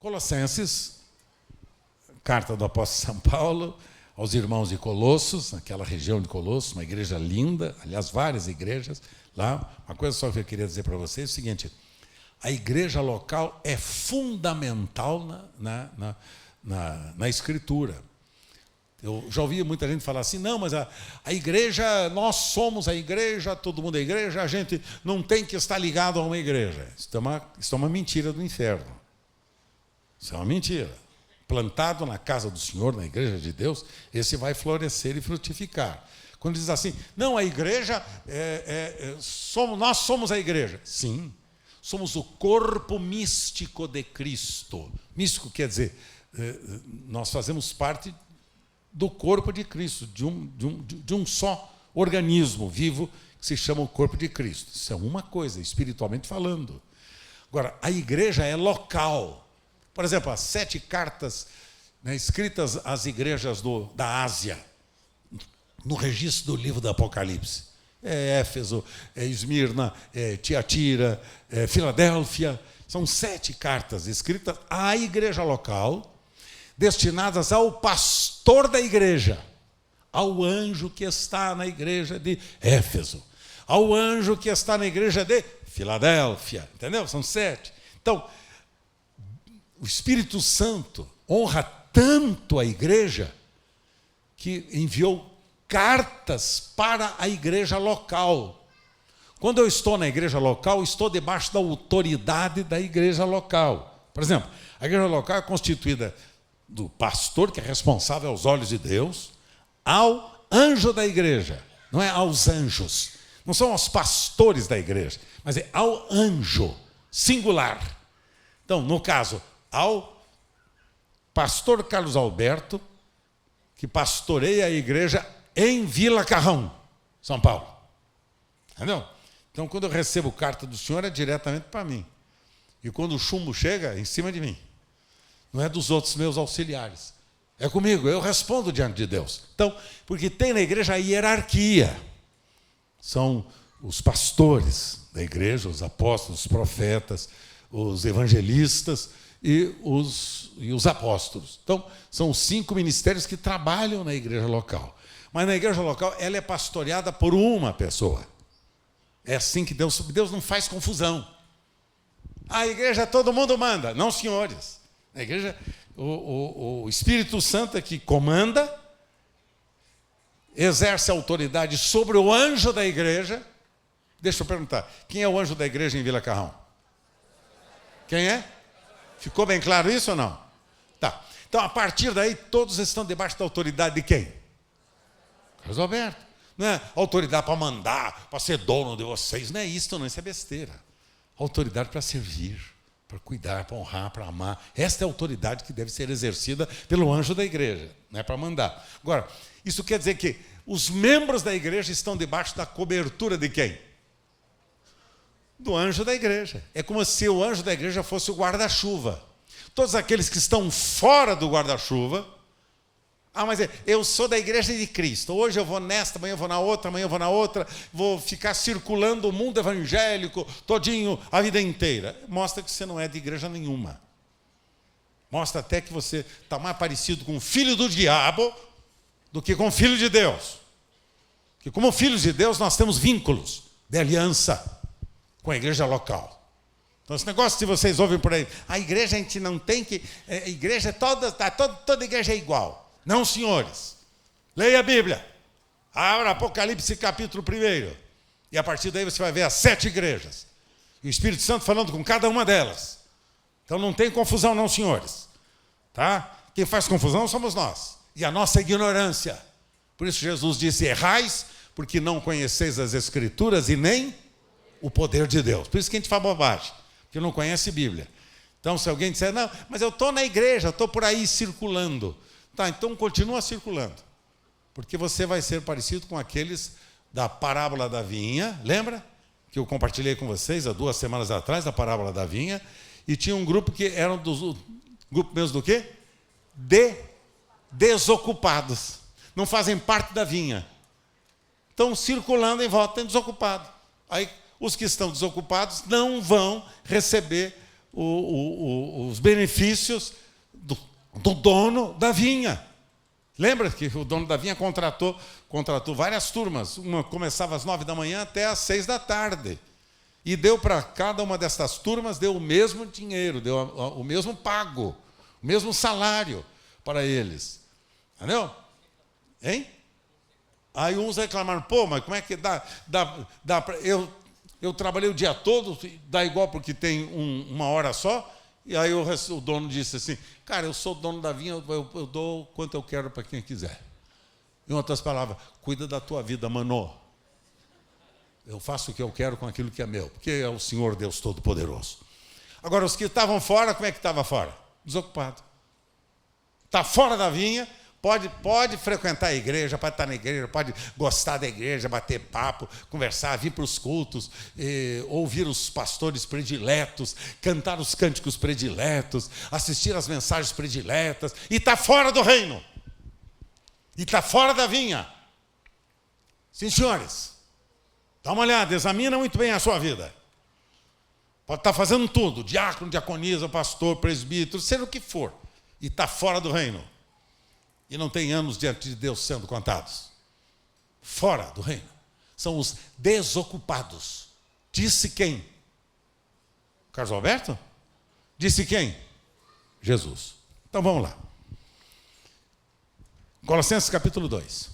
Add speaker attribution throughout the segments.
Speaker 1: Colossenses, carta do apóstolo São Paulo aos irmãos de Colossos, naquela região de Colossos, uma igreja linda, aliás, várias igrejas lá. Uma coisa só que eu queria dizer para vocês é o seguinte: a igreja local é fundamental na Escritura. Eu já ouvi muita gente falar assim, não, mas a igreja, nós somos a igreja, todo mundo é igreja, a gente não tem que estar ligado a uma igreja. Isso é uma mentira do inferno. Isso é uma mentira. Plantado na casa do Senhor, na igreja de Deus, esse vai florescer e frutificar. Quando diz assim, não, a igreja, nós somos a igreja. Sim, somos o corpo místico de Cristo. Místico quer dizer, nós fazemos parte do corpo de Cristo, de um só organismo vivo que se chama o corpo de Cristo. Isso é uma coisa, espiritualmente falando. Agora, a igreja é local. Por exemplo, as 7 cartas, né, escritas às igrejas da Ásia, no registro do livro do Apocalipse. Éfeso, Esmirna, Tiatira, Filadélfia. São 7 cartas escritas à igreja local, destinadas ao pastor da igreja, ao anjo que está na igreja de Éfeso, ao anjo que está na igreja de Filadélfia, entendeu? São 7. Então, o Espírito Santo honra tanto a igreja que enviou cartas para a igreja local. Quando eu estou na igreja local, estou debaixo da autoridade da igreja local. Por exemplo, a igreja local é constituída do pastor, que é responsável aos olhos de Deus, ao anjo da igreja. Não é aos anjos. Não são os pastores da igreja, mas é ao anjo, singular. Então, no caso, ao pastor Carlos Alberto, que pastoreia a igreja em Vila Carrão, São Paulo. Entendeu? Então, quando eu recebo carta do senhor, é diretamente para mim. E quando o chumbo chega, é em cima de mim. Não é dos outros meus auxiliares. É comigo, eu respondo diante de Deus. Então, porque tem na igreja a hierarquia. São os pastores da igreja, os apóstolos, os profetas, os evangelistas e os apóstolos. Então, são os 5 ministérios que trabalham na igreja local. Mas na igreja local, ela é pastoreada por uma pessoa. É assim que Deus não faz confusão. A igreja todo mundo manda. Não, senhores. Na igreja, o Espírito Santo é que comanda, exerce autoridade sobre o anjo da igreja. Deixa eu perguntar, quem é o anjo da igreja em Vila Carrão? Quem é? Ficou bem claro isso ou não? Tá. Então, a partir daí, todos estão debaixo da autoridade de quem? Carlos Alberto. Não é autoridade para mandar, para ser dono de vocês. Não é isso, não. Isso é besteira. Autoridade para servir, para cuidar, para honrar, para amar. Esta é a autoridade que deve ser exercida pelo anjo da igreja. Não é para mandar. Agora, isso quer dizer que os membros da igreja estão debaixo da cobertura de quem? Do anjo da igreja. É como se o anjo da igreja fosse o guarda-chuva. Todos aqueles que estão fora do guarda-chuva, mas eu sou da igreja de Cristo, hoje eu vou nesta, amanhã eu vou na outra, amanhã eu vou na outra, vou ficar circulando o mundo evangélico todinho a vida inteira. Mostra que você não é de igreja nenhuma. Mostra até que você está mais parecido com o filho do diabo do que com o filho de Deus. Porque como filhos de Deus nós temos vínculos de aliança com a igreja local. Então esse negócio que vocês ouvem por aí, a igreja a gente não tem que... A igreja toda igreja é igual. Não, senhores. Leia a Bíblia. Abra Apocalipse capítulo 1. E a partir daí você vai ver as 7 igrejas. E o Espírito Santo falando com cada uma delas. Então não tem confusão não, senhores. Tá? Quem faz confusão somos nós. E a nossa ignorância. Por isso Jesus disse, errais, porque não conheceis as Escrituras e nem o poder de Deus. Por isso que a gente fala bobagem. Porque não conhece Bíblia. Então se alguém disser, não, mas eu estou na igreja, estou por aí circulando. Tá, então continua circulando, porque você vai ser parecido com aqueles da parábola da vinha, lembra? Que eu compartilhei com vocês há 2 semanas atrás, da parábola da vinha, e tinha um grupo que eram grupo mesmo do quê? Desocupados, não fazem parte da vinha, estão circulando em volta, tem desocupado. Aí os que estão desocupados não vão receber os benefícios do dono da vinha. Lembra que o dono da vinha contratou várias turmas. Uma começava às 9 da manhã até às 6 da tarde. E deu para cada uma dessas turmas, deu o mesmo dinheiro, deu o mesmo pago, o mesmo salário para eles. Entendeu? Hein? Aí uns reclamaram, pô, mas como é que dá para... Eu trabalhei o dia todo, dá igual porque tem uma hora só. E aí o dono disse assim, cara, eu sou dono da vinha, eu dou quanto eu quero para quem quiser. Em outras palavras, cuida da tua vida, mano. Eu faço o que eu quero com aquilo que é meu, porque é o Senhor Deus Todo-Poderoso. Agora, os que estavam fora, como é que estava fora? Desocupado. Está fora da vinha, pode frequentar a igreja, pode estar na igreja, pode gostar da igreja, bater papo, conversar, vir para os cultos, ouvir os pastores prediletos, cantar os cânticos prediletos, assistir às mensagens prediletas, e está fora do reino. E está fora da vinha. Sim, senhores. Dá uma olhada, examina muito bem a sua vida. Pode estar fazendo tudo, diácono, diaconisa, pastor, presbítero, seja o que for, e está fora do reino. E não tem anos diante de Deus sendo contados. Fora do reino. São os desocupados. Disse quem? Carlos Alberto? Disse quem? Jesus. Então vamos lá. Colossenses capítulo 2.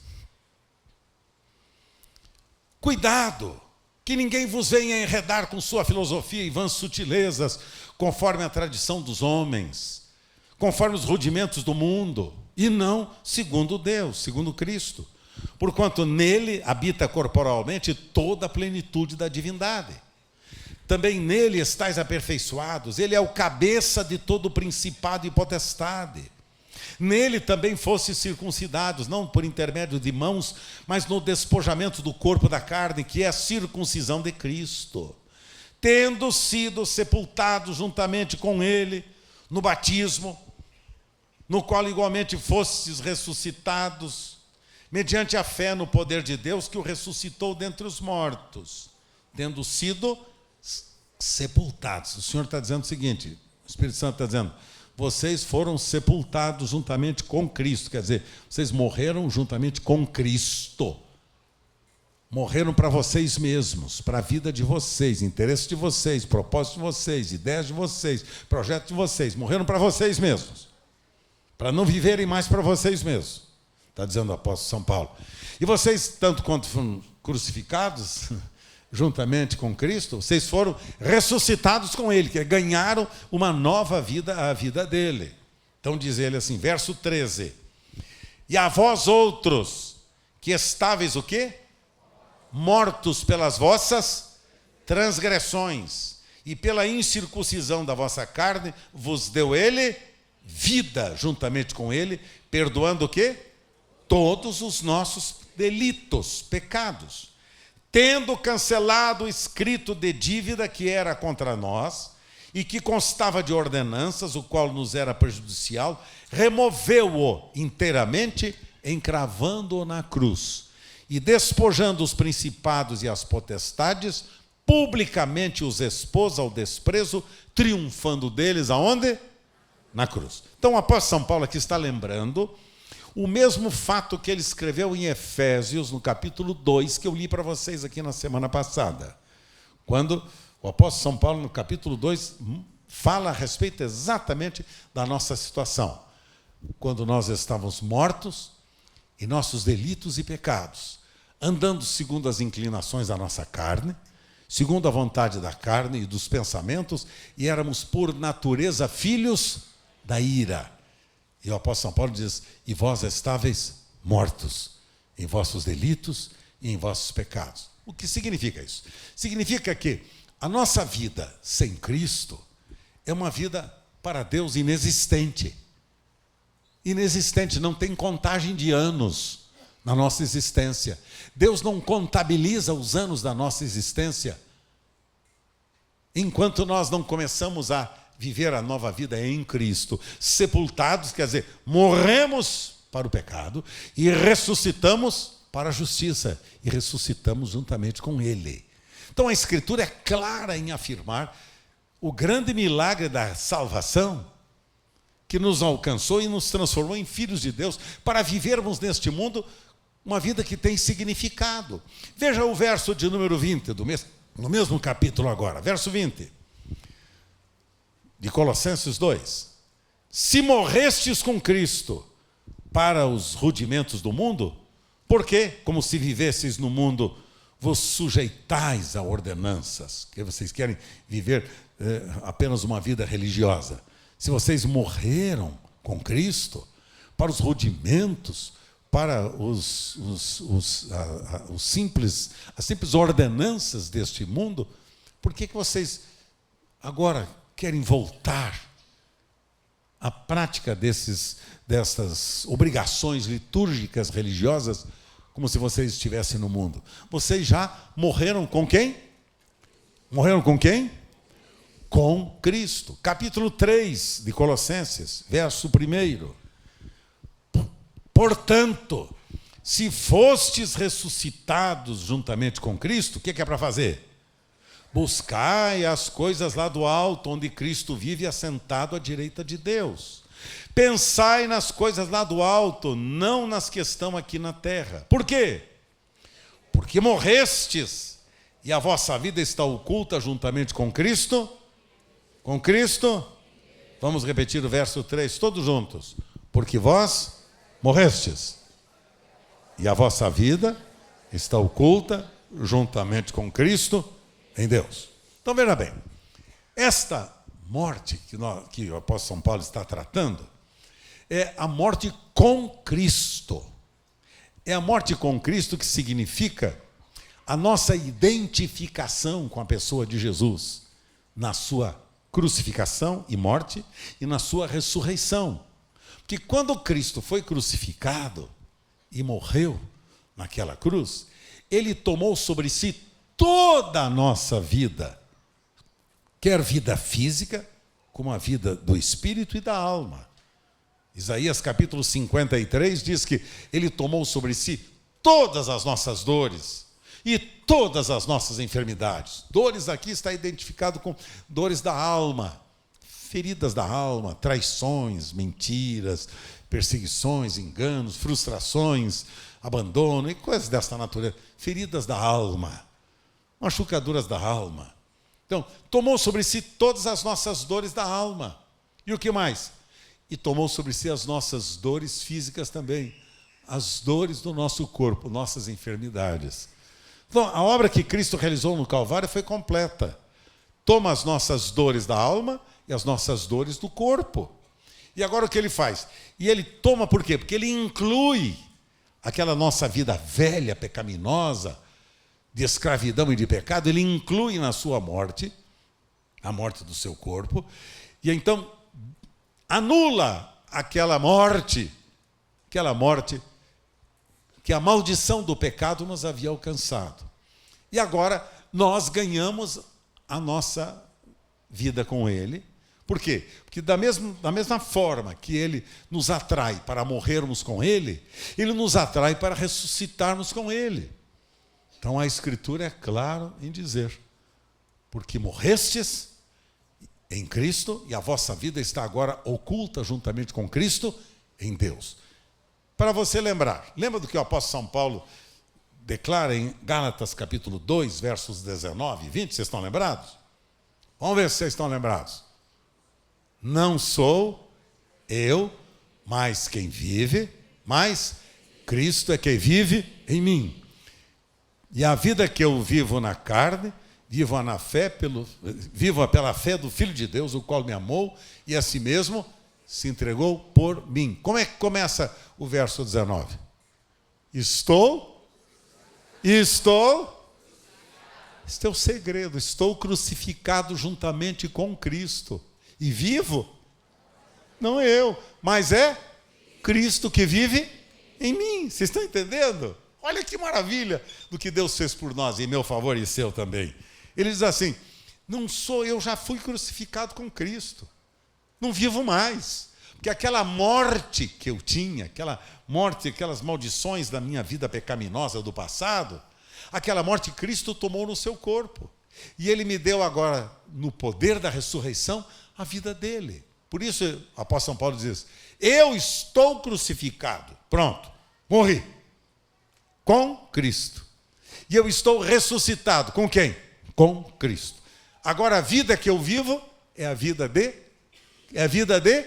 Speaker 1: Cuidado, que ninguém vos venha enredar com sua filosofia e vãs sutilezas, conforme a tradição dos homens, conforme os rudimentos do mundo, e não segundo Deus, segundo Cristo. Porquanto nele habita corporalmente toda a plenitude da divindade. Também nele estáis aperfeiçoados, ele é o cabeça de todo o principado e potestade. Nele também fostes circuncidados, não por intermédio de mãos, mas no despojamento do corpo da carne, que é a circuncisão de Cristo. Tendo sido sepultados juntamente com ele no batismo, no qual igualmente fostes ressuscitados, mediante a fé no poder de Deus, que o ressuscitou dentre os mortos, tendo sido sepultados. O Senhor está dizendo o seguinte, o Espírito Santo está dizendo, vocês foram sepultados juntamente com Cristo, quer dizer, vocês morreram juntamente com Cristo. Morreram para vocês mesmos, para a vida de vocês, interesse de vocês, propósito de vocês, ideias de vocês, projeto de vocês. Morreram para vocês mesmos, para não viverem mais para vocês mesmos, está dizendo o apóstolo São Paulo. E vocês, tanto quanto foram crucificados juntamente com Cristo, vocês foram ressuscitados com ele, que ganharam uma nova vida, a vida dele. Então diz ele assim, verso 13. E a vós outros, que estáveis o quê? Mortos pelas vossas transgressões, e pela incircuncisão da vossa carne, vos deu ele vida, juntamente com ele, perdoando o quê? Todos os nossos delitos, pecados. Tendo cancelado o escrito de dívida que era contra nós, e que constava de ordenanças, o qual nos era prejudicial, removeu-o inteiramente, encravando-o na cruz, e despojando os principados e as potestades, publicamente os expôs ao desprezo, triunfando deles aonde? Na cruz. Então o apóstolo São Paulo aqui está lembrando o mesmo fato que ele escreveu em Efésios, no capítulo 2, que eu li para vocês aqui na semana passada. Quando o apóstolo São Paulo, no capítulo 2, fala a respeito exatamente da nossa situação. Quando nós estávamos mortos em nossos delitos e pecados, andando segundo as inclinações da nossa carne, segundo a vontade da carne e dos pensamentos, e éramos por natureza filhos da ira. E o apóstolo São Paulo diz, e vós estáveis mortos em vossos delitos e em vossos pecados. O que significa isso? Significa que a nossa vida sem Cristo é uma vida para Deus inexistente. Inexistente, não tem contagem de anos na nossa existência. Deus não contabiliza os anos da nossa existência enquanto nós não começamos a viver a nova vida em Cristo. Sepultados, quer dizer, morremos para o pecado e ressuscitamos para a justiça. E ressuscitamos juntamente com Ele. Então a Escritura é clara em afirmar o grande milagre da salvação que nos alcançou e nos transformou em filhos de Deus para vivermos neste mundo uma vida que tem significado. Veja o verso de número 20, no mesmo capítulo agora, verso 20, de Colossenses 2. Se morrestes com Cristo para os rudimentos do mundo, por quê? Como se vivesseis no mundo, vos sujeitais a ordenanças, que vocês querem viver apenas uma vida religiosa. Se vocês morreram com Cristo para os rudimentos, para as simples ordenanças deste mundo, por que vocês agora querem voltar à prática dessas obrigações litúrgicas religiosas, como se vocês estivessem no mundo? Vocês já morreram com quem? Morreram com quem? Com Cristo. Capítulo 3 de Colossenses, verso 1. Portanto, se fostes ressuscitados juntamente com Cristo, o que é para fazer? Buscai as coisas lá do alto, onde Cristo vive assentado à direita de Deus. Pensai nas coisas lá do alto, não nas que estão aqui na terra. Por quê? Porque morrestes, e a vossa vida está oculta juntamente com Cristo. Com Cristo? Vamos repetir o verso 3, todos juntos. Porque vós morrestes, e a vossa vida está oculta juntamente com Cristo em Deus. Então veja bem, esta morte que o apóstolo São Paulo está tratando é a morte com Cristo. É a morte com Cristo que significa a nossa identificação com a pessoa de Jesus na sua crucificação e morte e na sua ressurreição. Porque quando Cristo foi crucificado e morreu naquela cruz, ele tomou sobre si toda a nossa vida, quer vida física, como a vida do espírito e da alma. Isaías capítulo 53 diz que ele tomou sobre si todas as nossas dores e todas as nossas enfermidades. Dores aqui está identificado com dores da alma, feridas da alma, traições, mentiras, perseguições, enganos, frustrações, abandono e coisas desta natureza. Feridas da alma, machucaduras da alma. Então, tomou sobre si todas as nossas dores da alma. E o que mais? E tomou sobre si as nossas dores físicas também, as dores do nosso corpo, nossas enfermidades. Então, a obra que Cristo realizou no Calvário foi completa. Toma as nossas dores da alma e as nossas dores do corpo. E agora o que ele faz? E ele toma por quê? Porque ele inclui aquela nossa vida velha, pecaminosa, de escravidão e de pecado, ele inclui na sua morte, a morte do seu corpo, e então anula aquela morte que a maldição do pecado nos havia alcançado. E agora nós ganhamos a nossa vida com ele. Por quê? Porque da mesma forma que ele nos atrai para morrermos com ele, ele nos atrai para ressuscitarmos com ele. Então a Escritura é clara em dizer: porque morrestes em Cristo e a vossa vida está agora oculta juntamente com Cristo em Deus. Para você lembra do que o apóstolo São Paulo declara em Gálatas capítulo 2, versos 19 e 20? Vocês estão lembrados? Vamos ver se vocês estão lembrados. Não sou eu, mas quem vive, mas Cristo é quem vive em mim. E a vida que eu vivo na carne, vivo pela fé do Filho de Deus, o qual me amou e a si mesmo se entregou por mim. Como é que começa o verso 19? Este é o segredo. Estou crucificado juntamente com Cristo. E vivo? Não eu, mas é Cristo que vive em mim. Vocês estão entendendo? Olha que maravilha do que Deus fez por nós, em meu favor e seu também. Ele diz assim: não sou eu, já fui crucificado com Cristo. Não vivo mais. Porque aquela morte que eu tinha, aquela morte, aquelas maldições da minha vida pecaminosa do passado, aquela morte Cristo tomou no seu corpo. E Ele me deu agora, no poder da ressurreição, a vida dele. Por isso o apóstolo São Paulo diz: eu estou crucificado. Pronto, morri. Com Cristo. E eu estou ressuscitado. Com quem? Com Cristo. Agora a vida que eu vivo é a vida de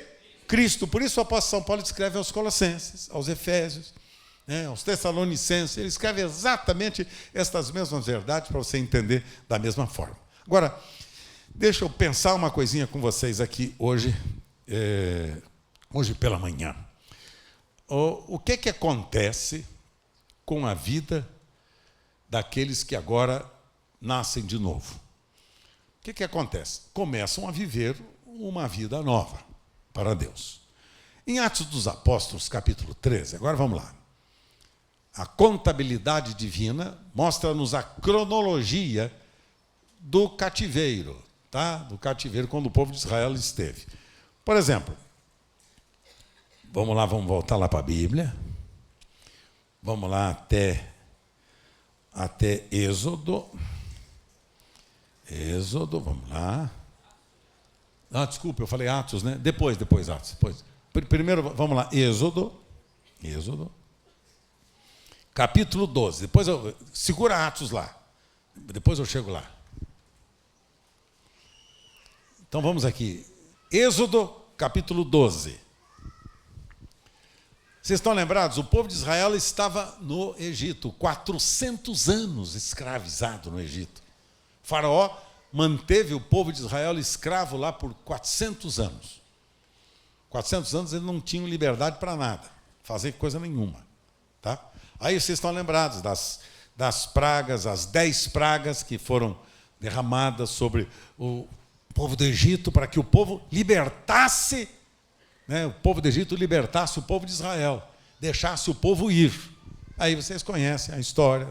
Speaker 1: Cristo. Por isso o apóstolo São Paulo escreve aos Colossenses, aos Efésios, aos Tessalonicenses. Ele escreve exatamente estas mesmas verdades para você entender da mesma forma. Agora, deixa eu pensar uma coisinha com vocês aqui hoje, hoje pela manhã. O que acontece com a vida daqueles que agora nascem de novo? O que acontece? Começam a viver uma vida nova para Deus. Em Atos dos Apóstolos, capítulo 13, agora vamos lá. A contabilidade divina mostra-nos a cronologia do cativeiro, tá? Do cativeiro quando o povo de Israel esteve. Por exemplo, vamos lá, vamos voltar lá para a Bíblia. Vamos lá até Êxodo. Êxodo, vamos lá. Ah, desculpa, eu falei Atos, né? Depois Atos. Depois. Primeiro, vamos lá, Êxodo. Capítulo 12. Depois segura Atos lá. Depois eu chego lá. Então vamos aqui. Êxodo, capítulo 12. Vocês estão lembrados? O povo de Israel estava no Egito, 400 anos escravizado no Egito. O faraó manteve o povo de Israel escravo lá por 400 anos. 400 anos eles não tinham liberdade para nada, fazer coisa nenhuma. Tá? Aí vocês estão lembrados das pragas, as 10 pragas que foram derramadas sobre o povo do Egito para que o povo libertasse, o povo do Egito libertasse o povo de Israel, deixasse o povo ir. Aí vocês conhecem a história,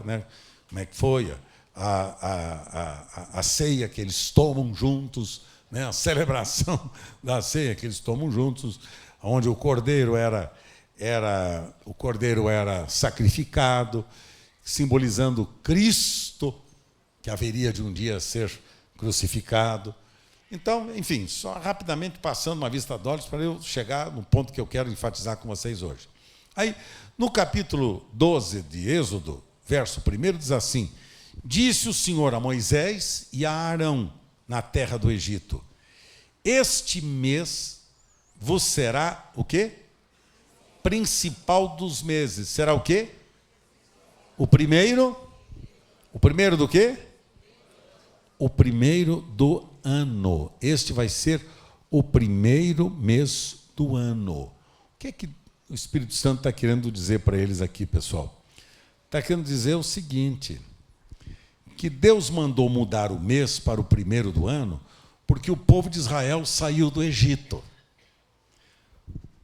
Speaker 1: como é que foi a ceia que eles tomam juntos, a celebração da ceia que eles tomam juntos, onde o cordeiro era sacrificado, simbolizando Cristo, que haveria de um dia ser crucificado. Então, enfim, só rapidamente passando uma vista de olhos para eu chegar no ponto que eu quero enfatizar com vocês hoje. Aí, no capítulo 12 de Êxodo, verso 1, diz assim: disse o Senhor a Moisés e a Arão na terra do Egito: este mês vos será o quê? Principal dos meses. Será o quê? O primeiro? O primeiro do quê? O primeiro do ano. Este vai ser o primeiro mês do ano. O que o Espírito Santo está querendo dizer para eles aqui, pessoal? Está querendo dizer o seguinte: que Deus mandou mudar o mês para o primeiro do ano, porque o povo de Israel saiu do Egito.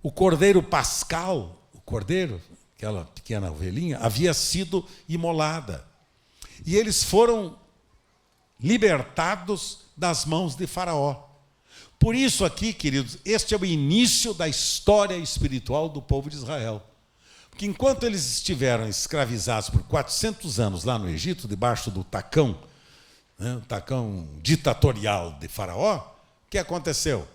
Speaker 1: O cordeiro pascal, o cordeiro, aquela pequena ovelhinha, havia sido imolada. E eles foram libertados das mãos de Faraó. Por isso aqui, queridos, este é o início da história espiritual do povo de Israel. Porque enquanto eles estiveram escravizados por 400 anos lá no Egito, debaixo do tacão, o tacão ditatorial de Faraó, o que aconteceu?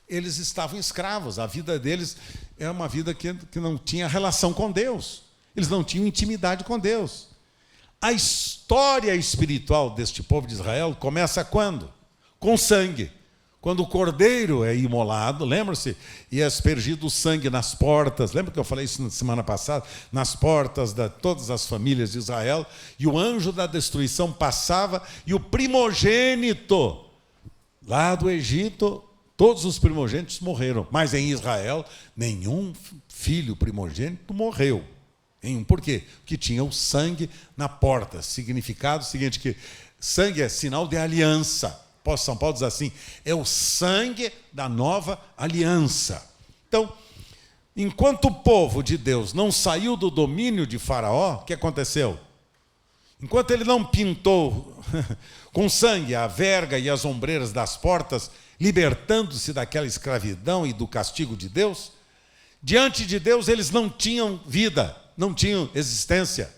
Speaker 1: Eles estavam escravos, a vida deles é uma vida que não tinha relação com Deus. Eles não tinham intimidade com Deus. A história espiritual deste povo de Israel começa quando? Com sangue. Quando o cordeiro é imolado, lembra-se? E é aspergido o sangue nas portas. Lembra que eu falei isso na semana passada? Nas portas de todas as famílias de Israel. E o anjo da destruição passava e o primogênito lá do Egito, todos os primogênitos morreram. Mas em Israel, nenhum filho primogênito morreu. Nenhum. Por quê? Porque tinha o sangue na porta. Significado seguinte, que sangue é sinal de aliança. O apóstolo São Paulo diz assim: é o sangue da nova aliança. Então, enquanto o povo de Deus não saiu do domínio de Faraó, o que aconteceu? Enquanto ele não pintou com sangue a verga e as ombreiras das portas, libertando-se daquela escravidão e do castigo de Deus, diante de Deus eles não tinham vida, não tinham existência.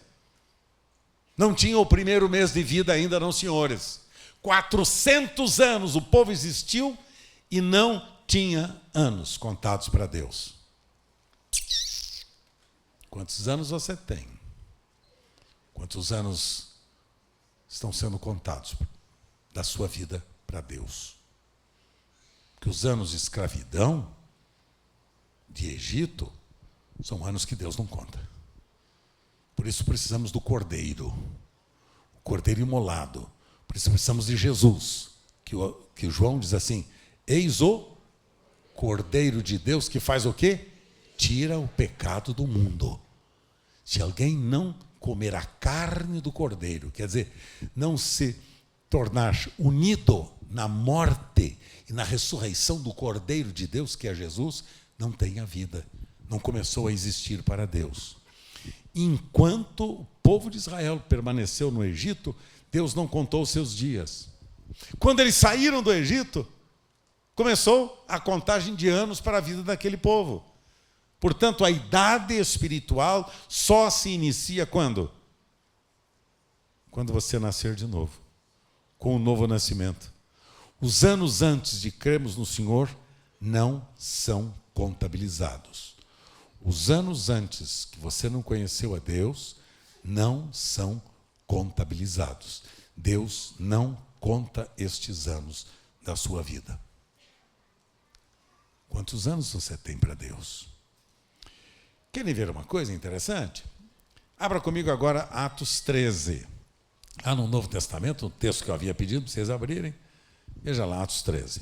Speaker 1: Não tinham o primeiro mês de vida ainda, não, senhores. 400 anos o povo existiu e não tinha anos contados para Deus. Quantos anos você tem? Quantos anos estão sendo contados da sua vida para Deus? Porque os anos de escravidão de Egito são anos que Deus não conta. Por isso precisamos do Cordeiro, o Cordeiro imolado. Por isso precisamos de Jesus, que João diz assim: eis o Cordeiro de Deus que faz o quê? Tira o pecado do mundo. Se alguém não comer a carne do Cordeiro, quer dizer, não se tornar unido na morte e na ressurreição do Cordeiro de Deus, que é Jesus, não tem a vida, não começou a existir para Deus. Enquanto o povo de Israel permaneceu no Egito, Deus não contou os seus dias. Quando eles saíram do Egito, começou a contagem de anos para a vida daquele povo. Portanto, a idade espiritual só se inicia quando? Quando você nascer de novo, com o novo nascimento. Os anos antes de crermos no Senhor não são contabilizados. Os anos antes que você não conheceu a Deus não são contabilizados. Deus não conta estes anos da sua vida. Quantos anos você tem para Deus? Querem ver uma coisa interessante? Abra comigo agora Atos 13. Lá no Novo Testamento, o texto que eu havia pedido para vocês abrirem. Veja lá, Atos 13.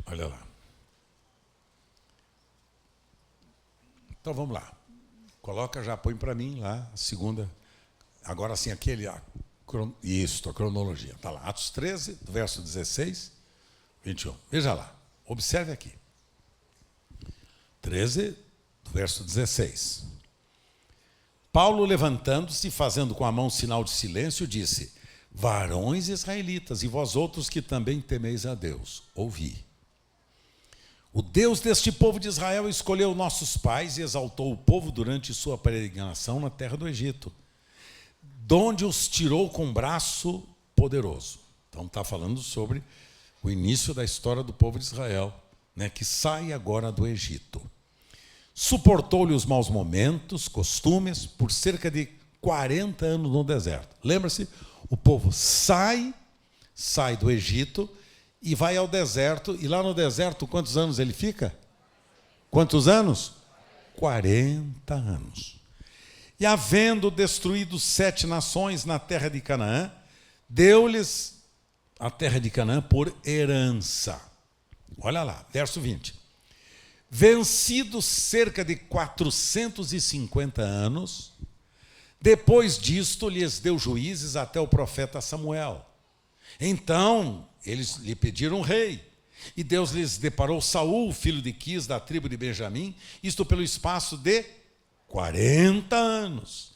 Speaker 1: Olha lá. Então vamos lá. Coloca, já põe para mim lá a segunda. Agora sim, aquele. A cronologia. Está lá. Atos 13, do verso 16, 21. Veja lá. Observe aqui. 13, do verso 16. Paulo, levantando-se e fazendo com a mão sinal de silêncio, disse: varões israelitas, e vós outros que também temeis a Deus, ouvi. O Deus deste povo de Israel escolheu nossos pais e exaltou o povo durante sua peregrinação na terra do Egito, donde os tirou com braço poderoso. Então está falando sobre o início da história do povo de Israel, né, que sai agora do Egito. Suportou-lhe os maus momentos, costumes, por cerca de 40 anos no deserto. Lembra-se, o povo sai do Egito e vai ao deserto, e lá no deserto, quantos anos ele fica? Quantos anos? 40 anos. E havendo destruído 7 nações na terra de Canaã, deu-lhes a terra de Canaã por herança. Olha lá, verso 20. Vencidos cerca de 450 anos, depois disto lhes deu juízes até o profeta Samuel. Então eles lhe pediram um rei, e Deus lhes deparou Saul, filho de Quis, da tribo de Benjamim, isto pelo espaço de 40 anos.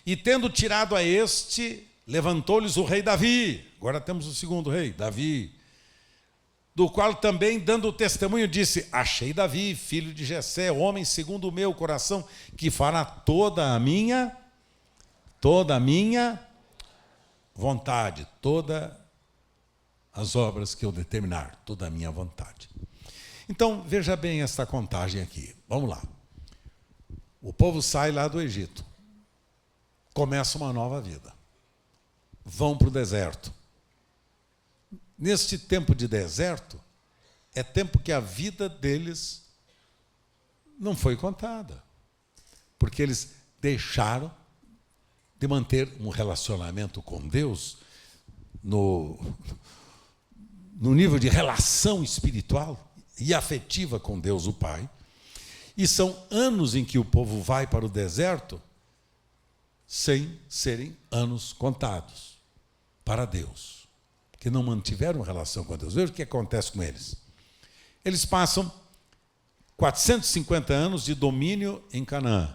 Speaker 1: E tendo tirado a este, levantou-lhes o rei Davi. Agora temos o segundo rei, Davi, do qual também, dando testemunho, disse: achei Davi, filho de Jessé, homem segundo o meu coração, que fará toda a minha vontade, todas as obras que eu determinar, toda a minha vontade. Então, veja bem esta contagem aqui. Vamos lá. O povo sai lá do Egito. Começa uma nova vida. Vão para o deserto. Neste tempo de deserto, é tempo que a vida deles não foi contada. Porque eles deixaram de manter um relacionamento com Deus no nível de relação espiritual e afetiva com Deus o Pai. E são anos em que o povo vai para o deserto sem serem anos contados para Deus, que não mantiveram relação com Deus. Veja o que acontece com eles. Eles passam 450 anos de domínio em Canaã.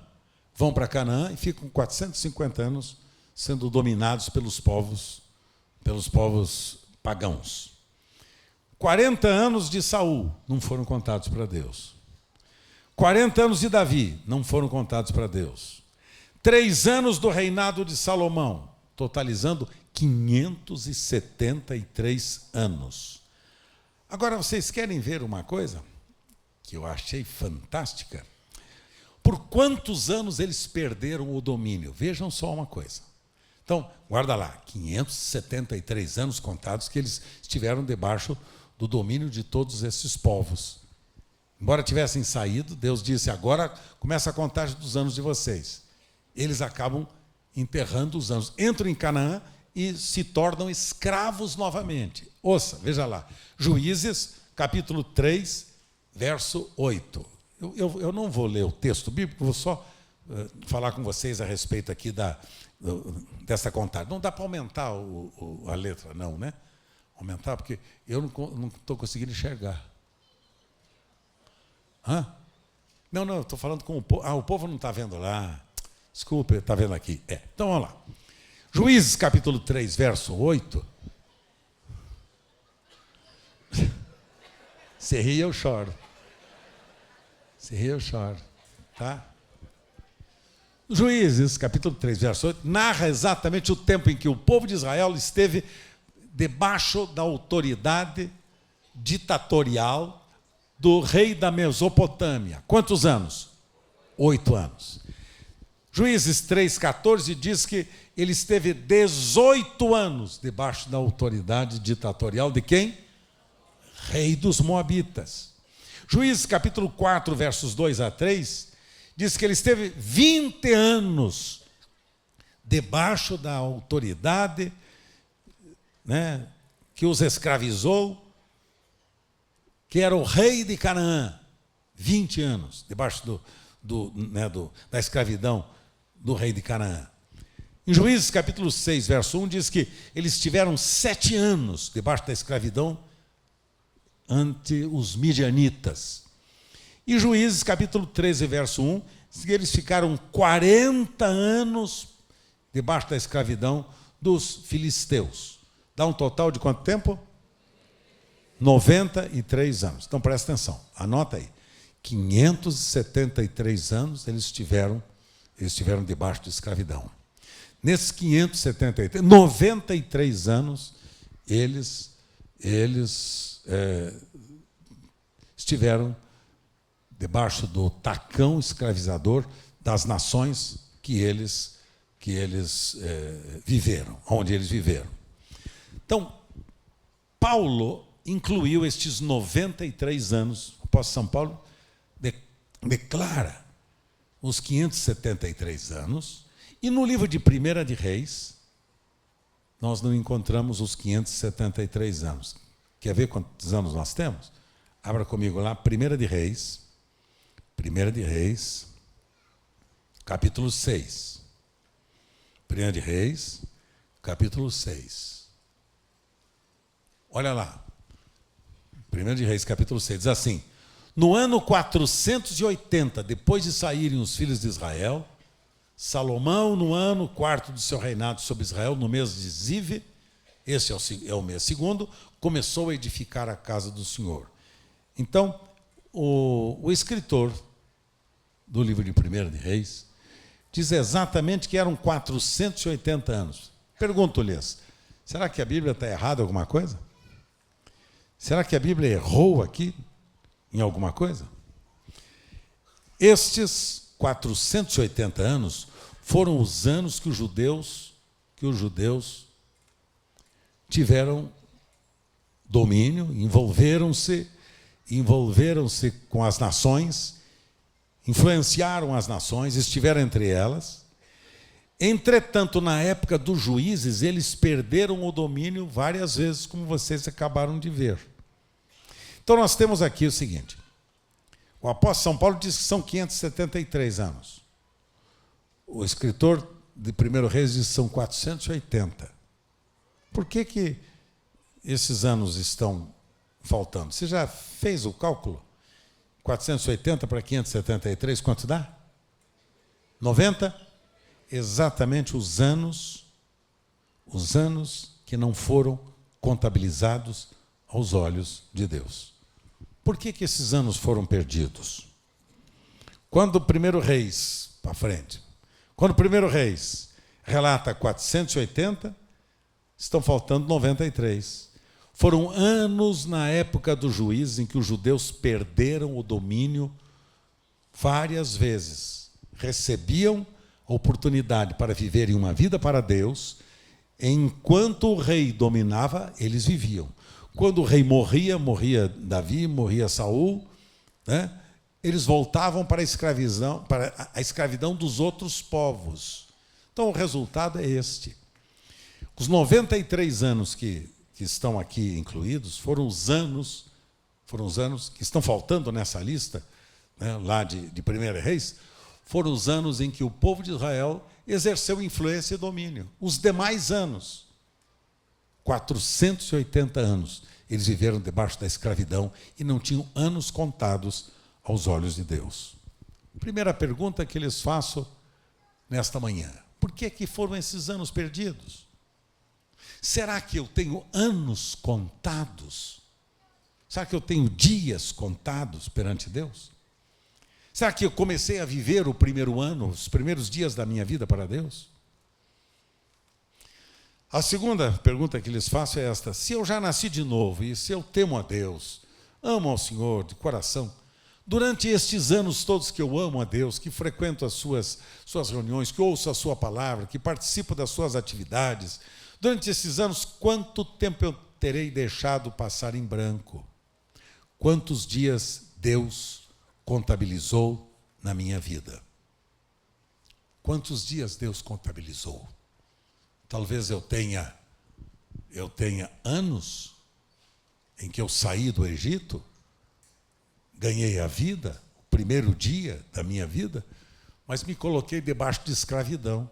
Speaker 1: Vão para Canaã e ficam 450 anos sendo dominados pelos povos pagãos. 40 anos de Saul não foram contados para Deus. 40 anos de Davi não foram contados para Deus. 3 anos do reinado de Salomão, totalizando 573 anos. Agora, vocês querem ver uma coisa que eu achei fantástica? Por quantos anos eles perderam o domínio? Vejam só uma coisa. Então, guarda lá, 573 anos contados que eles estiveram debaixo do domínio de todos esses povos. Embora tivessem saído, Deus disse, agora começa a contagem dos anos de vocês. Eles acabam enterrando os anos. Entram em Canaã e se tornam escravos novamente. Ouça, veja lá. Juízes, capítulo 3, verso 8. Eu não vou ler o texto bíblico, vou só falar com vocês a respeito aqui dessa contagem. Não dá para aumentar a letra, não, né? Aumentar, porque eu não estou conseguindo enxergar. Hã? Não, eu estou falando com o povo. O povo não está vendo lá. Desculpe, está vendo aqui. Então, vamos lá. Juízes, capítulo 3, verso 8. Se ri, eu choro. Se ri, eu choro. Tá? Juízes, capítulo 3, verso 8, narra exatamente o tempo em que o povo de Israel esteve debaixo da autoridade ditatorial do rei da Mesopotâmia. Quantos anos? 8 anos. Juízes 3,14 diz que ele esteve 18 anos debaixo da autoridade ditatorial de quem? Rei dos Moabitas. Juízes capítulo 4, versos 2 a 3, diz que ele esteve 20 anos debaixo da autoridade, né, que os escravizou, que era o rei de Canaã. 20 anos debaixo da escravidão do rei de Canaã. Em Juízes capítulo 6, verso 1, diz que eles tiveram 7 anos debaixo da escravidão ante os midianitas. E Juízes capítulo 13, verso 1, diz que eles ficaram 40 anos debaixo da escravidão dos filisteus. Dá um total de quanto tempo? 93 anos. Então presta atenção, anota aí. 573 anos eles estiveram debaixo de escravidão. Nesses 573, 93 anos, eles estiveram debaixo do tacão escravizador das nações que eles viveram, onde eles viveram. Então, Paulo incluiu estes 93 anos, o apóstolo São Paulo declara os 573 anos, e no livro de 1 de Reis, nós não encontramos os 573 anos. Quer ver quantos anos nós temos? Abra comigo lá, 1 de Reis, capítulo 6. 1 de Reis, capítulo 6. Olha lá. 1 de Reis, capítulo 6, diz assim: no ano 480, depois de saírem os filhos de Israel, Salomão, no ano 4º do seu reinado sobre Israel, no mês de Zive, esse é o mês segundo, começou a edificar a casa do Senhor. Então, o escritor do livro de 1 de Reis diz exatamente que eram 480 anos. Pergunto-lhes, será que a Bíblia está errada em alguma coisa? Será que a Bíblia errou aqui em alguma coisa? Estes 480 anos foram os anos que os judeus tiveram domínio, envolveram-se com as nações, influenciaram as nações, estiveram entre elas. Entretanto, na época dos juízes, eles perderam o domínio várias vezes, como vocês acabaram de ver. Então, nós temos aqui o seguinte: o apóstolo São Paulo diz que são 573 anos. O escritor de 1 Reis diz que são 480. Por que esses anos estão faltando? Você já fez o cálculo? 480 para 573, quanto dá? 90? Exatamente os anos que não foram contabilizados aos olhos de Deus. Por que esses anos foram perdidos? Quando o primeiro Reis, para frente, quando o primeiro Reis relata 480, estão faltando 93. Foram anos na época dos juízes em que os judeus perderam o domínio várias vezes. Recebiam a oportunidade para viverem uma vida para Deus. Enquanto o rei dominava, eles viviam. Quando o rei morria, morria Davi, morria Saul, né? Eles voltavam para a escravidão dos outros povos. Então o resultado é este. Os 93 anos que estão aqui incluídos foram os anos que estão faltando nessa lista, né, lá de 1 Reis, foram os anos em que o povo de Israel exerceu influência e domínio. Os demais anos, 480 anos, eles viveram debaixo da escravidão e não tinham anos contados aos olhos de Deus. Primeira pergunta que lhes faço nesta manhã: por que foram esses anos perdidos? Será que eu tenho anos contados? Será que eu tenho dias contados perante Deus? Será que eu comecei a viver o primeiro ano, os primeiros dias da minha vida para Deus? A segunda pergunta que lhes faço é esta: se eu já nasci de novo e se eu temo a Deus, amo ao Senhor de coração, durante estes anos todos que eu amo a Deus, que frequento as suas reuniões, que ouço a sua palavra, que participo das suas atividades, durante esses anos, quanto tempo eu terei deixado passar em branco? Quantos dias Deus contabilizou na minha vida? Quantos dias Deus contabilizou? Talvez eu tenha anos em que eu saí do Egito, ganhei a vida, o primeiro dia da minha vida, mas me coloquei debaixo de escravidão.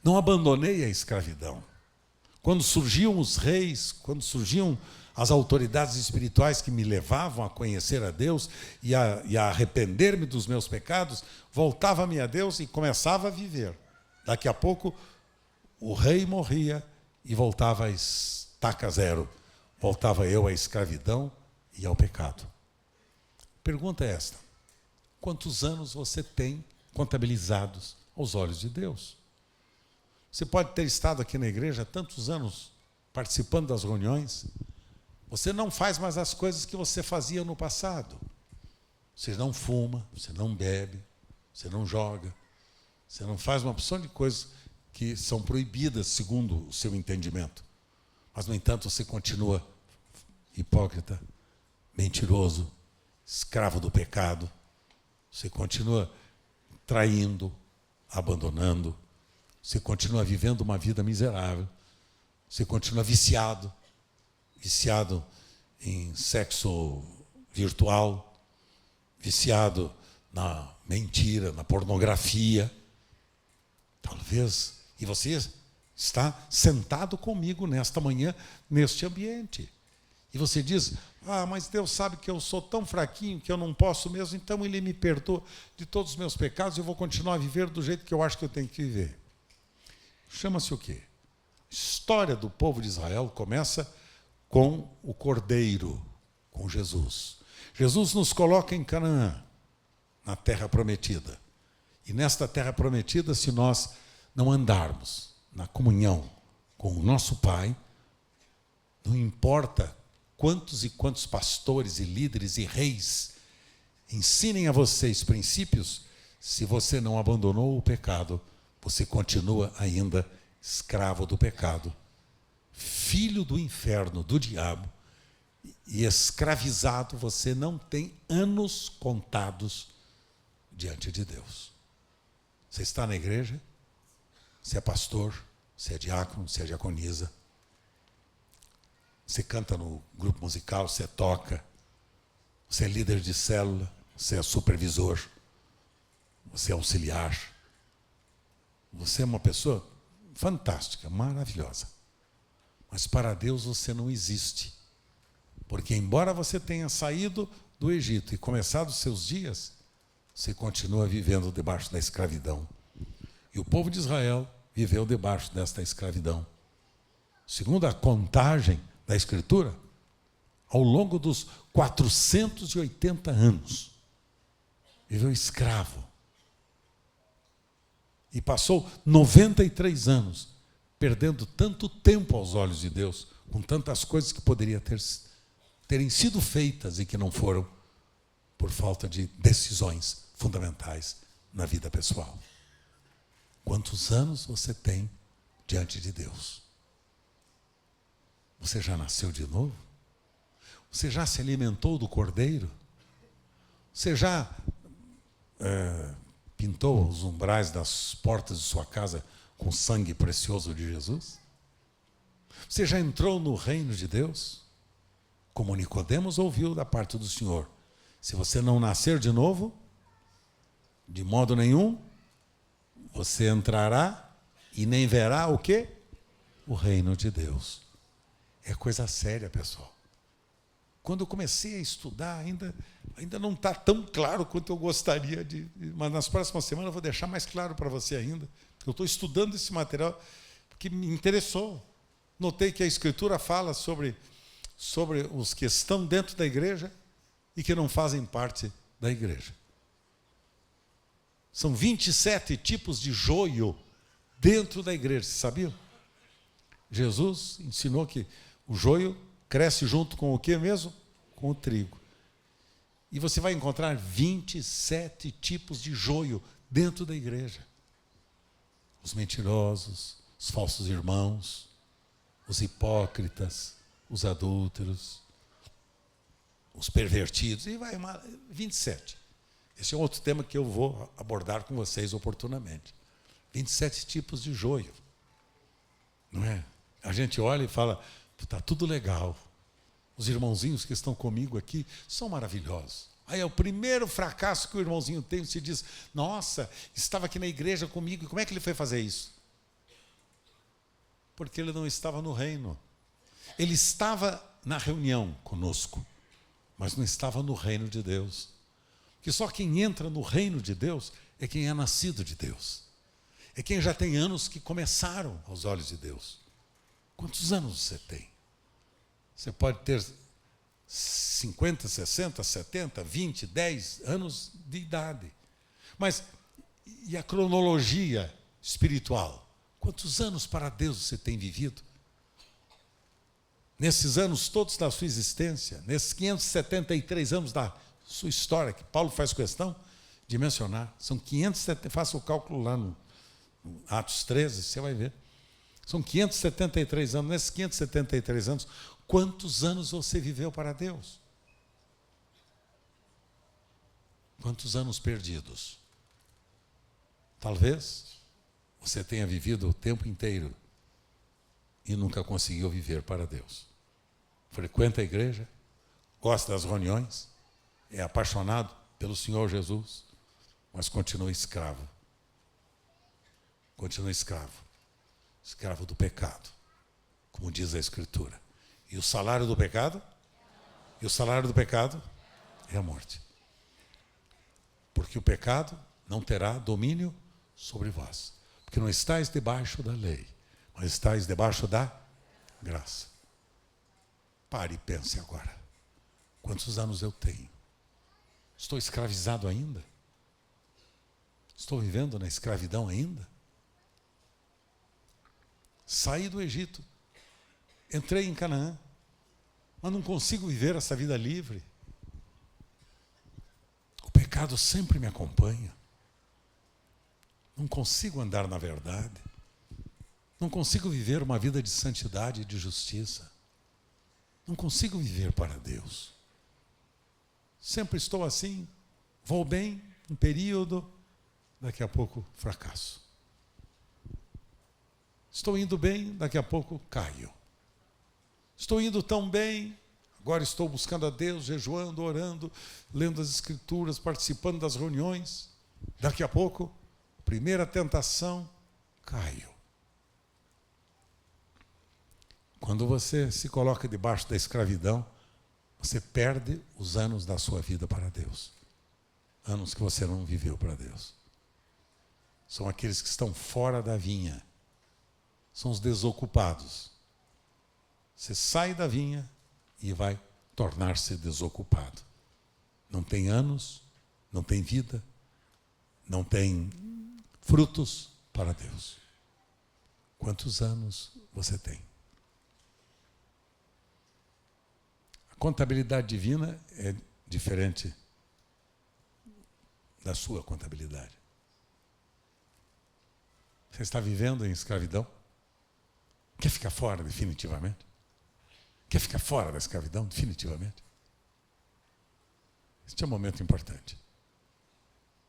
Speaker 1: Não abandonei a escravidão. Quando surgiam os reis, quando surgiam as autoridades espirituais que me levavam a conhecer a Deus e a arrepender-me dos meus pecados, voltava-me a Deus e começava a viver. Daqui a pouco, o rei morria e voltava a estaca zero. Voltava eu à escravidão e ao pecado. Pergunta é esta: quantos anos você tem contabilizados aos olhos de Deus? Você pode ter estado aqui na igreja há tantos anos, participando das reuniões. Você não faz mais as coisas que você fazia no passado. Você não fuma, você não bebe, você não joga, você não faz uma opção de coisas que são proibidas segundo o seu entendimento. Mas, no entanto, você continua hipócrita, mentiroso, escravo do pecado. Você continua traindo, abandonando. Você continua vivendo uma vida miserável. Você continua viciado em sexo virtual, viciado na mentira, na pornografia. Talvez. E você está sentado comigo nesta manhã, neste ambiente. E você diz: mas Deus sabe que eu sou tão fraquinho que eu não posso mesmo, então Ele me perdoa de todos os meus pecados e eu vou continuar a viver do jeito que eu acho que eu tenho que viver. Chama-se o quê? A história do povo de Israel começa com o Cordeiro, com Jesus. Jesus nos coloca em Canaã, na terra prometida. E nesta terra prometida, se nós não andarmos na comunhão com o nosso Pai, não importa quantos e quantos pastores e líderes e reis ensinem a vocês princípios, se você não abandonou o pecado, você continua ainda escravo do pecado, filho do inferno, do diabo, e escravizado. Você não tem anos contados diante de Deus. Você está na igreja, você é pastor, você é diácono, você é diaconisa, você canta no grupo musical, você toca, você é líder de célula, você é supervisor, você é auxiliar. Você é uma pessoa fantástica, maravilhosa. Mas para Deus você não existe. Porque embora você tenha saído do Egito e começado os seus dias, você continua vivendo debaixo da escravidão. E o povo de Israel viveu debaixo desta escravidão. Segundo a contagem da Escritura, ao longo dos 480 anos, viveu escravo. E passou 93 anos, perdendo tanto tempo aos olhos de Deus, com tantas coisas que poderiam terem sido feitas e que não foram, por falta de decisões fundamentais na vida pessoal. Quantos anos você tem diante de Deus? Você já nasceu de novo? Você já se alimentou do Cordeiro? Você já pintou os umbrais das portas de sua casa com o sangue precioso de Jesus? Você já entrou no reino de Deus? Como Nicodemos ouviu da parte do Senhor: se você não nascer de novo, de modo nenhum, você entrará e nem verá o quê? O reino de Deus. É coisa séria, pessoal. Quando eu comecei a estudar, ainda não está tão claro quanto eu gostaria mas nas próximas semanas eu vou deixar mais claro para você ainda. Eu estou estudando esse material porque me interessou. Notei que a Escritura fala sobre os que estão dentro da igreja e que não fazem parte da igreja. São 27 tipos de joio dentro da igreja, você sabia? Jesus ensinou que o joio cresce junto com o quê mesmo? Com o trigo. E você vai encontrar 27 tipos de joio dentro da igreja. Os mentirosos, os falsos irmãos, os hipócritas, os adúlteros, os pervertidos, e vai 27. Esse é um outro tema que eu vou abordar com vocês oportunamente. 27 tipos de joio. Não é? A gente olha e fala: está tudo legal. Os irmãozinhos que estão comigo aqui são maravilhosos. Aí é o primeiro fracasso que o irmãozinho tem, se diz: nossa, estava aqui na igreja comigo, e como é que ele foi fazer isso? Porque ele não estava no reino. Ele estava na reunião conosco, mas não estava no reino de Deus. Porque só quem entra no reino de Deus é quem é nascido de Deus. É quem já tem anos que começaram aos olhos de Deus. Quantos anos você tem? Você pode ter 50, 60, 70, 20, 10 anos de idade. Mas, e a cronologia espiritual? Quantos anos para Deus você tem vivido? Nesses anos todos da sua existência, nesses 573 anos da sua história, que Paulo faz questão de mencionar, são 570, faça o cálculo lá no Atos 13, você vai ver. São 573 anos. Nesses 573 anos, quantos anos você viveu para Deus? Quantos anos perdidos? Talvez você tenha vivido o tempo inteiro e nunca conseguiu viver para Deus. Frequenta a igreja, gosta das reuniões, é apaixonado pelo Senhor Jesus, mas continua escravo. Continua escravo. Escravo do pecado, como diz a Escritura. E o salário do pecado? E o salário do pecado é a morte. Porque o pecado não terá domínio sobre vós. Porque não estáis debaixo da lei, mas estáis debaixo da graça. Pare e pense agora. Quantos anos eu tenho? Estou escravizado ainda? Estou vivendo na escravidão ainda? Saí do Egito, entrei em Canaã, mas não consigo viver essa vida livre. O pecado sempre me acompanha. Não consigo andar na verdade. Não consigo viver uma vida de santidade e de justiça. Não consigo viver para Deus. Sempre estou assim, vou bem, um período, daqui a pouco fracasso. Estou indo bem, daqui a pouco caio. Estou indo tão bem, agora estou buscando a Deus, jejuando, orando, lendo as Escrituras, participando das reuniões. Daqui a pouco, primeira tentação, caio. Quando você se coloca debaixo da escravidão, você perde os anos da sua vida para Deus. Anos que você não viveu para Deus. São aqueles que estão fora da vinha. São os desocupados. Você sai da vinha e vai tornar-se desocupado. Não tem anos, não tem vida, não tem frutos para Deus. Quantos anos você tem? A contabilidade divina é diferente da sua contabilidade. Você está vivendo em escravidão? Quer ficar fora definitivamente? Quer ficar fora da escravidão definitivamente? Este é um momento importante.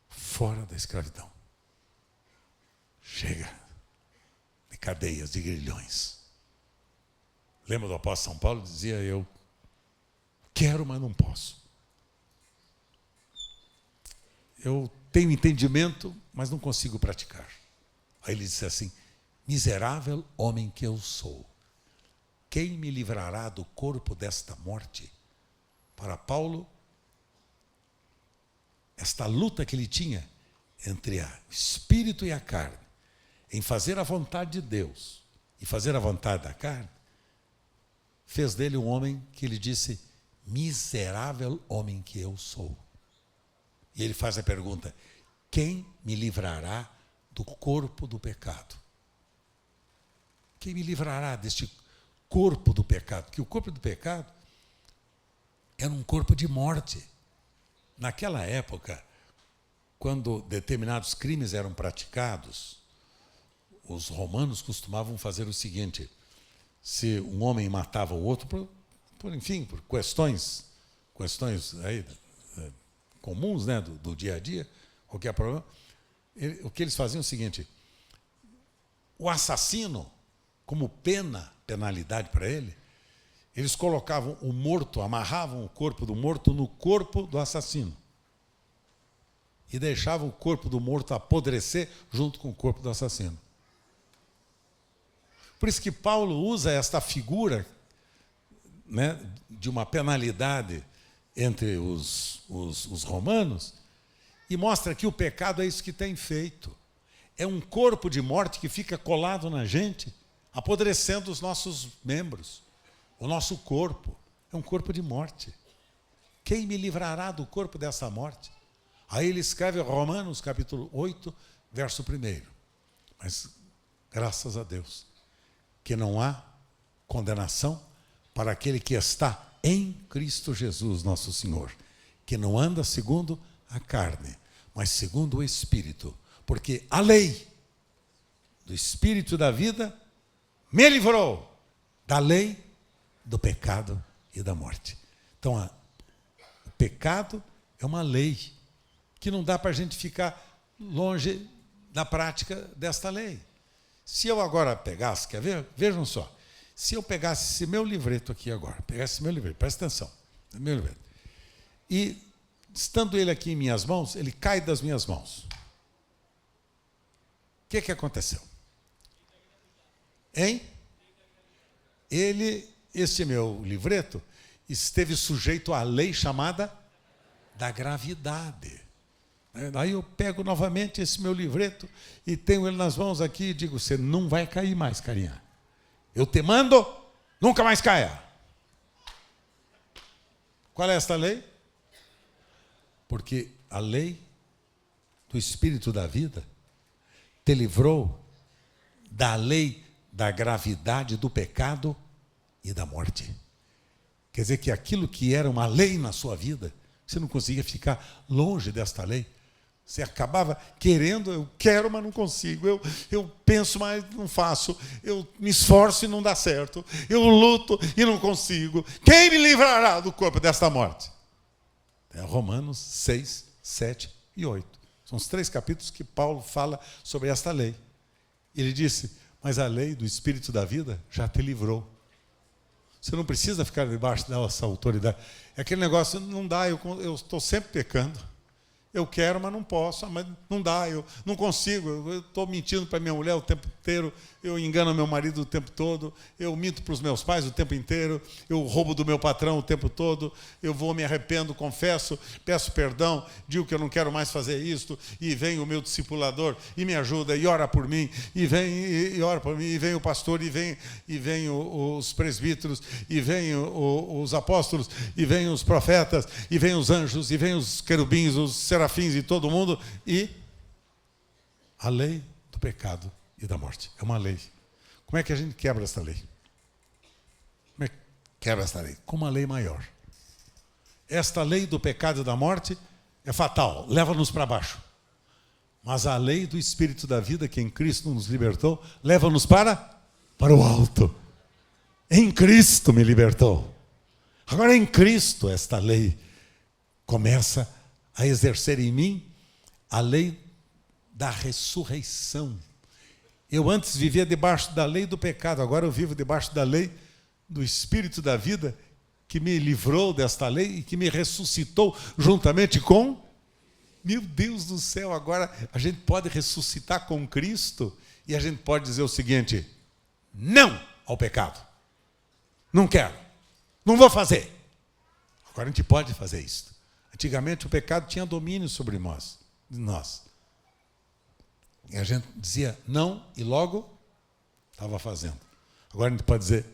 Speaker 1: Fora da escravidão. Chega de cadeias, de grilhões. Lembra do apóstolo São Paulo? Dizia: eu quero, mas não posso. Eu tenho entendimento, mas não consigo praticar. Aí ele disse assim: miserável homem que eu sou, quem me livrará do corpo desta morte? Para Paulo, esta luta que ele tinha entre o espírito e a carne, em fazer a vontade de Deus e fazer a vontade da carne, fez dele um homem que ele disse: miserável homem que eu sou. E ele faz a pergunta: quem me livrará do corpo do pecado? Quem me livrará deste corpo do pecado? Que o corpo do pecado era um corpo de morte. Naquela época, quando determinados crimes eram praticados, os romanos costumavam fazer o seguinte: se um homem matava o outro, por questões aí, comuns, né, do dia a dia, qualquer problema, o que eles faziam é o seguinte: o assassino, como penalidade para ele, eles colocavam o morto, amarravam o corpo do morto no corpo do assassino e deixavam o corpo do morto apodrecer junto com o corpo do assassino. Por isso que Paulo usa esta figura, né, de uma penalidade entre os romanos, e mostra que o pecado é isso que tem feito. É um corpo de morte que fica colado na gente, apodrecendo os nossos membros. O nosso corpo é um corpo de morte. Quem me livrará do corpo dessa morte? Aí ele escreve Romanos capítulo 8, verso 1. Mas, graças a Deus, que não há condenação para aquele que está em Cristo Jesus, nosso Senhor, que não anda segundo a carne, mas segundo o Espírito, porque a lei do Espírito da vida me livrou da lei do pecado e da morte. Então, o pecado é uma lei que não dá para a gente ficar longe da prática desta lei. Se eu agora pegasse, quer ver? Vejam só, se eu pegasse esse meu livreto aqui agora, pegasse meu livreto, presta atenção, meu livreto, e estando ele aqui em minhas mãos, ele cai das minhas mãos. O que aconteceu? Hein? Este meu livreto esteve sujeito à lei chamada da gravidade. Aí eu pego novamente esse meu livreto e tenho ele nas mãos aqui e digo: você não vai cair mais, carinha. Eu te mando, nunca mais caia. Qual é esta lei? Porque a lei do Espírito da vida te livrou da lei da gravidade do pecado e da morte. Quer dizer que aquilo que era uma lei na sua vida, você não conseguia ficar longe desta lei. Você acabava querendo: eu quero, mas não consigo. Eu penso, mas não faço. Eu me esforço e não dá certo. Eu luto e não consigo. Quem me livrará do corpo desta morte? É Romanos 6, 7 e 8. São os 3 capítulos que Paulo fala sobre esta lei. Ele disse: mas a lei do Espírito da vida já te livrou. Você não precisa ficar debaixo dessa autoridade. É aquele negócio: não dá, eu estou sempre pecando. Eu quero, mas não posso, mas não dá, eu não consigo, eu estou mentindo para minha mulher o tempo inteiro, eu engano meu marido o tempo todo, eu minto para os meus pais o tempo inteiro, eu roubo do meu patrão o tempo todo, eu vou, me arrependo, confesso, peço perdão, digo que eu não quero mais fazer isto, e vem o meu discipulador e me ajuda, e ora por mim, e vem e ora por mim, e vem o pastor, e vem os presbíteros, e vem os apóstolos, e vem os profetas, e vem os anjos, e vem os querubins, os serafins e todo mundo, e a lei do pecado e da morte. É uma lei. Como é que a gente quebra essa lei? Como é que quebra essa lei? Com uma lei maior. Esta lei do pecado e da morte é fatal, leva-nos para baixo. Mas a lei do Espírito da vida, que em Cristo nos libertou, leva-nos para o alto. Em Cristo me libertou. Agora em Cristo esta lei começa a exercer em mim a lei da ressurreição. Eu antes vivia debaixo da lei do pecado, agora eu vivo debaixo da lei do Espírito da vida, que me livrou desta lei e que me ressuscitou juntamente com... Meu Deus do céu, agora a gente pode ressuscitar com Cristo e a gente pode dizer o seguinte: não ao pecado. Não quero, não vou fazer. Agora a gente pode fazer isso. Antigamente o pecado tinha domínio sobre nós. E a gente dizia não e logo estava fazendo. Agora a gente pode dizer: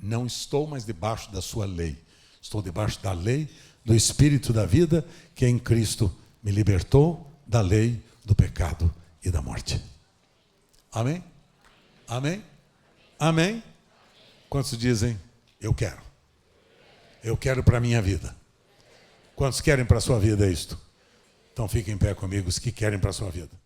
Speaker 1: não estou mais debaixo da sua lei. Estou debaixo da lei do Espírito da vida, que em Cristo me libertou da lei do pecado e da morte. Amém? Amém? Amém? Quantos dizem: eu quero? Eu quero para a minha vida. Quantos querem para a sua vida isto? Então fiquem em pé comigo os que querem para a sua vida.